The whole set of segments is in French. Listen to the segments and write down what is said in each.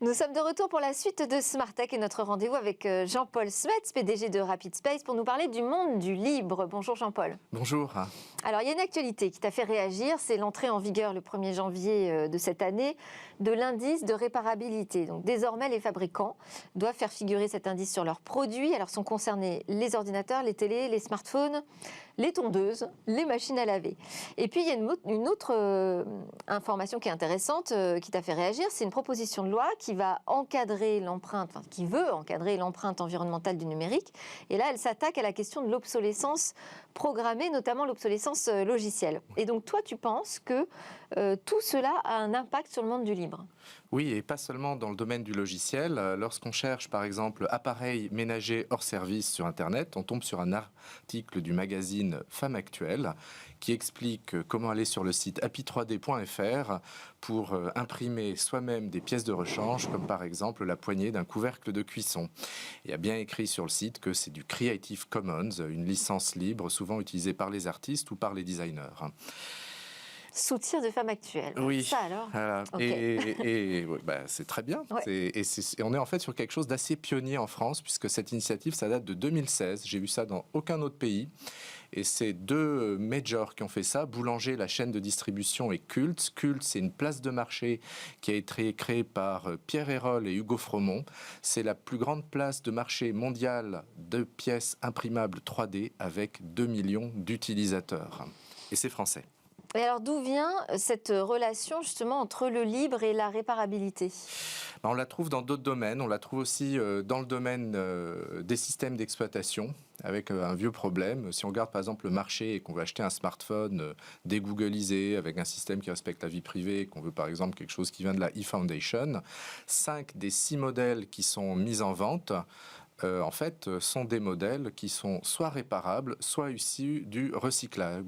Nous sommes de retour pour la suite de Smart Tech et notre rendez-vous avec Jean-Paul Smets, PDG de Rapid Space, pour nous parler du monde du libre. Bonjour Jean-Paul. Bonjour. Alors il y a une actualité qui t'a fait réagir, c'est l'entrée en vigueur le 1er janvier de cette année de l'indice de réparabilité. Donc désormais les fabricants doivent faire figurer cet indice sur leurs produits. Alors sont concernés les ordinateurs, les télés, les smartphones, les tondeuses, les machines à laver. Et puis il y a une autre information qui est intéressante, qui t'a fait réagir, c'est une proposition de loi qui va encadrer l'empreinte, enfin, qui veut encadrer l'empreinte environnementale du numérique. Et là, elle s'attaque à la question de l'obsolescence programmée, notamment l'obsolescence logicielle. Et donc toi, tu penses que tout cela a un impact sur le monde du libre ? Oui, et pas seulement dans le domaine du logiciel. Lorsqu'on cherche, par exemple, appareil ménager hors service sur Internet, on tombe sur un article du magazine Femme Actuelle qui explique comment aller sur le site happy3d.fr pour imprimer soi-même des pièces de rechange, comme par exemple la poignée d'un couvercle de cuisson. Il y a bien écrit sur le site que c'est du Creative Commons, une licence libre souvent utilisée par les artistes ou par les designers. Sous-titre de Femme Actuelle. Oui. Ça alors Voilà. Okay. Et c'est très bien. Ouais. Et on est en fait sur quelque chose d'assez pionnier en France, puisque cette initiative, ça date de 2016. J'ai vu ça dans aucun autre pays. Et c'est deux majors qui ont fait ça. Boulanger, la chaîne de distribution, et Cult. Cult, c'est une place de marché qui a été créée par Pierre Hérol et Hugo Fromont. C'est la plus grande place de marché mondiale de pièces imprimables 3D avec 2 millions d'utilisateurs. Et c'est français. Et alors d'où vient cette relation justement entre le libre et la réparabilité ? On la trouve dans d'autres domaines. On la trouve aussi dans le domaine des systèmes d'exploitation, avec un vieux problème. Si on regarde par exemple le marché et qu'on veut acheter un smartphone dégooglisé avec un système qui respecte la vie privée, et qu'on veut par exemple quelque chose qui vient de la eFoundation, 5 des 6 modèles qui sont mis en vente en fait sont des modèles qui sont soit réparables, soit issus du recyclage,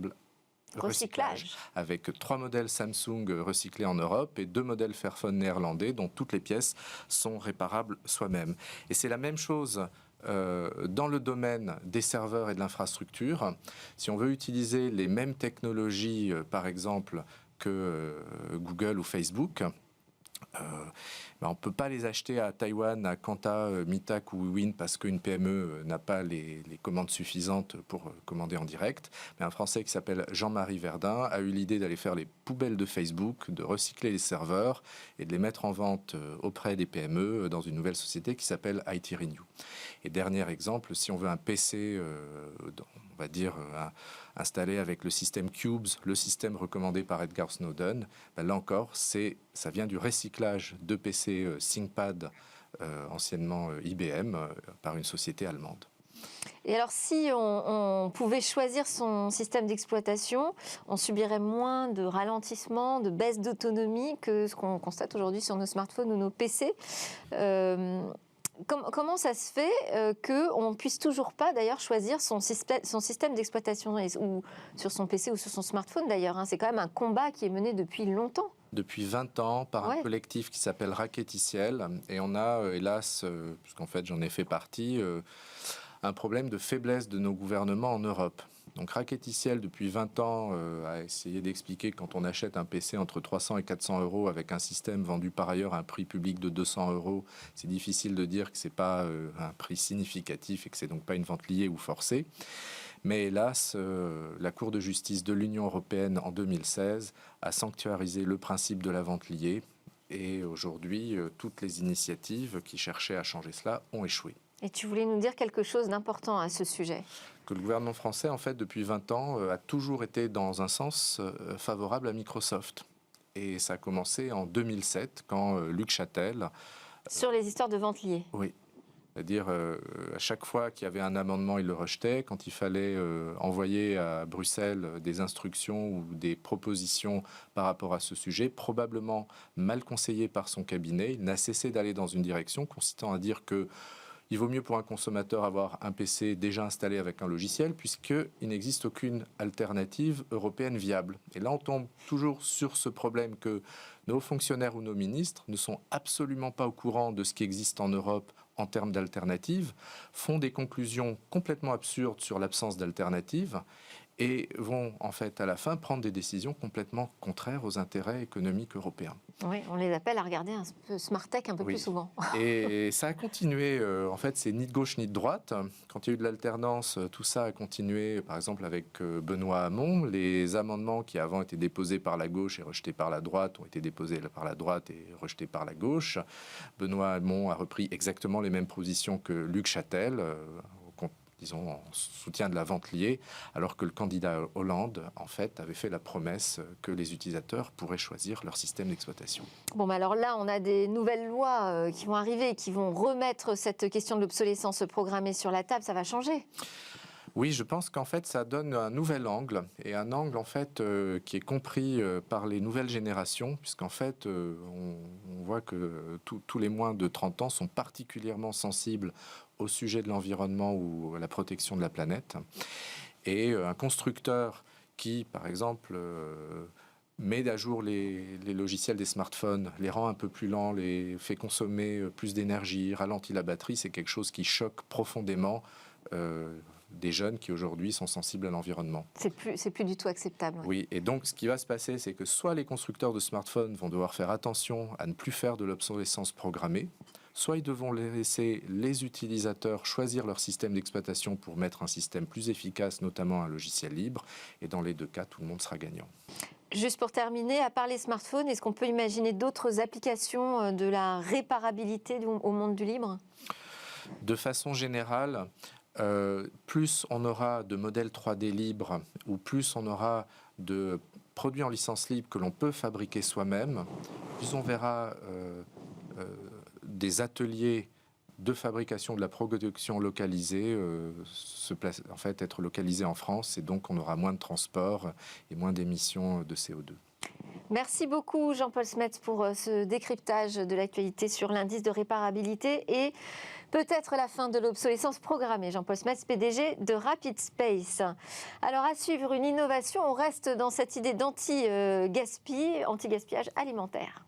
avec 3 modèles Samsung recyclés en Europe et 2 modèles Fairphone néerlandais dont toutes les pièces sont réparables soi-même. Et c'est la même chose dans le domaine des serveurs et de l'infrastructure. Si on veut utiliser les mêmes technologies, par exemple, que Google ou Facebook, on ne peut pas les acheter à Taïwan, à Quanta, Mitac ou Wiwin parce qu'une PME n'a pas les commandes suffisantes pour commander en direct. Mais un Français qui s'appelle Jean-Marie Verdun a eu l'idée d'aller faire les poubelles de Facebook, de recycler les serveurs et de les mettre en vente auprès des PME dans une nouvelle société qui s'appelle IT Renew. Et dernier exemple, si on veut un PC, on va dire installé avec le système Cubes, le système recommandé par Edgar Snowden, là encore, ça vient du recyclage de PC ThinkPad, anciennement IBM, par une société allemande. Et alors, si on pouvait choisir son système d'exploitation, on subirait moins de ralentissement, de baisse d'autonomie que ce qu'on constate aujourd'hui sur nos smartphones ou nos PC. Comment ça se fait qu'on ne puisse toujours pas d'ailleurs choisir son système d'exploitation ou sur son PC ou sur son smartphone d'ailleurs, hein. C'est quand même un combat qui est mené depuis longtemps. Depuis 20 ans, par un collectif qui s'appelle Racketiciel. Et on a, hélas, puisqu'en fait j'en ai fait partie, un problème de faiblesse de nos gouvernements en Europe. Donc Racketiciel, depuis 20 ans, a essayé d'expliquer que quand on achète un PC entre 300 et 400 euros avec un système vendu par ailleurs à un prix public de 200 euros, c'est difficile de dire que ce n'est pas un prix significatif et que ce n'est donc pas une vente liée ou forcée. Mais hélas, la Cour de justice de l'Union européenne en 2016 a sanctuarisé le principe de la vente liée. Et aujourd'hui, toutes les initiatives qui cherchaient à changer cela ont échoué. Et tu voulais nous dire quelque chose d'important à ce sujet ? Que le gouvernement français, en fait, depuis 20 ans, a toujours été dans un sens favorable à Microsoft. Et ça a commencé en 2007, quand Luc Châtel... Sur les histoires de vente liée. Oui. C'est-à-dire, à chaque fois qu'il y avait un amendement, il le rejetait. Quand il fallait envoyer à Bruxelles des instructions ou des propositions par rapport à ce sujet, probablement mal conseillé par son cabinet, il n'a cessé d'aller dans une direction consistant à dire que il vaut mieux pour un consommateur avoir un PC déjà installé avec un logiciel, puisqu'il n'existe aucune alternative européenne viable. Et là, on tombe toujours sur ce problème que nos fonctionnaires ou nos ministres ne sont absolument pas au courant de ce qui existe en Europe en termes d'alternatives, font des conclusions complètement absurdes sur l'absence d'alternatives, et vont en fait à la fin prendre des décisions complètement contraires aux intérêts économiques européens. Oui, on les appelle à regarder un peu Smart Tech un peu plus souvent. Et ça a continué, en fait, c'est ni de gauche ni de droite. Quand il y a eu de l'alternance, tout ça a continué, par exemple avec Benoît Hamon. Les amendements qui avant étaient déposés par la gauche et rejetés par la droite ont été déposés par la droite et rejetés par la gauche. Benoît Hamon a repris exactement les mêmes positions que Luc Châtel, disons, en soutien de la vente liée, alors que le candidat Hollande, en fait, avait fait la promesse que les utilisateurs pourraient choisir leur système d'exploitation. Bon, mais alors là, on a des nouvelles lois qui vont arriver, qui vont remettre cette question de l'obsolescence programmée sur la table. Ça va changer. Oui, je pense qu'en fait, ça donne un nouvel angle, et un angle, en fait, qui est compris par les nouvelles générations, puisqu'en fait, on voit que tous les moins de 30 ans sont particulièrement sensibles au sujet de l'environnement ou à la protection de la planète. Et un constructeur qui, par exemple, met à jour les logiciels des smartphones, les rend un peu plus lents, les fait consommer plus d'énergie, ralentit la batterie, c'est quelque chose qui choque profondément des jeunes qui aujourd'hui sont sensibles à l'environnement. C'est plus du tout acceptable. Oui, et donc ce qui va se passer, c'est que soit les constructeurs de smartphones vont devoir faire attention à ne plus faire de l'obsolescence programmée, soit ils devront laisser les utilisateurs choisir leur système d'exploitation pour mettre un système plus efficace, notamment un logiciel libre, et dans les deux cas, tout le monde sera gagnant. Juste pour terminer, à part les smartphones, est-ce qu'on peut imaginer d'autres applications de la réparabilité au monde du libre ? De façon générale, plus on aura de modèles 3D libres ou plus on aura de produits en licence libre que l'on peut fabriquer soi-même, plus on verra des ateliers de fabrication de la production localisée être localisés en France, et donc on aura moins de transport et moins d'émissions de CO2. Merci beaucoup Jean-Paul Smets pour ce décryptage de l'actualité sur l'indice de réparabilité et peut-être la fin de l'obsolescence programmée. Jean-Paul Smets, PDG de Rapid Space. Alors à suivre une innovation, on reste dans cette idée d'anti-gaspillage alimentaire.